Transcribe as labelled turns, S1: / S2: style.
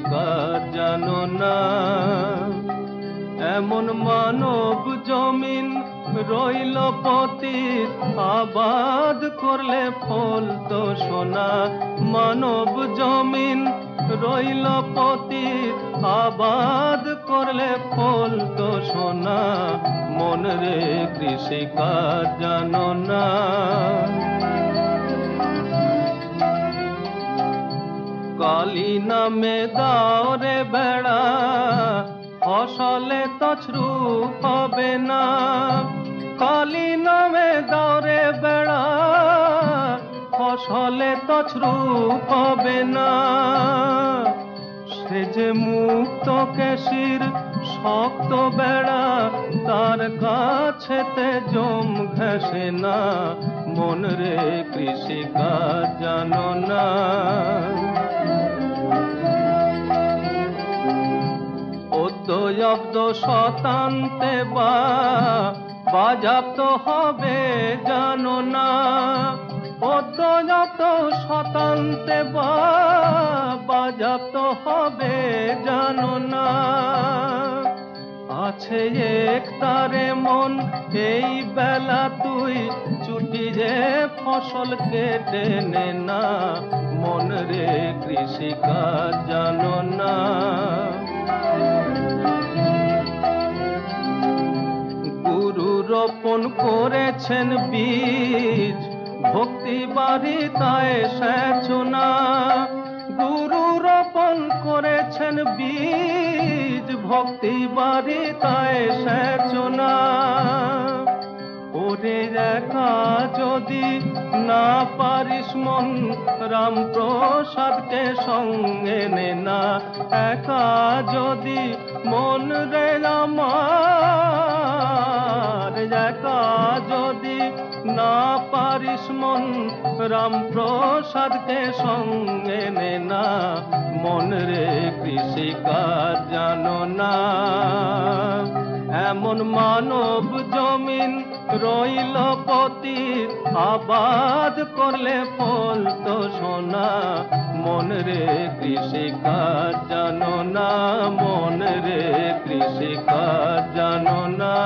S1: কৃষিকাজ জানো না। এমন মানব জমিন রইল পতিত, আবাদ করলে ফল তো সোনা। মানব জমিন রইল পতিত, আবাদ করলে ফল তো সোনা। মন রে কৃষিকাজ জানো না। কালী নামে দাও রে বেড়া, ফসলে তছরূপ হবে না। কালী নামে দাও রে বেড়া, ফসলে তছরূপ হবে না। সে যে মুক্ত কেশির শক্ত বেড়া, তার কাছেতে জম ঘেঁষে না। মন রে কৃষিকাজ জানো না। অব্দ শতান্তে বা বাজাপ্ত হবে জানো না। অব্দ শতান্তে বা বাজাপ্ত হবে জানো না। আছে এক তারে মন এই বেলা তুই ছুটি যে ফসল কেটে নে না। মন রে কৃষিকাজ জানো না। গুরু রোপণ করেছেন বীজ, ভক্তি বারিতায় সেচো না। গুরু রোপণ করেছেন বীজ, ভক্তি বারিতায় সেচো না। ওরে একা যদি না পারিস মন, রামপ্রসাদকে সঙ্গে নে না। একা যদি মন রে আমার, একা যদি না পারিস মন, রামপ্রসাদকে সঙ্গে নে না। মন রে কৃষিকাজ জানো না। এমন মানব জমিন রইল পতিত, আবাদ করলে ফল তো সোনা। মন রে কৃষিকাজ জানো না। মন রে কৃষিকাজ জানো না।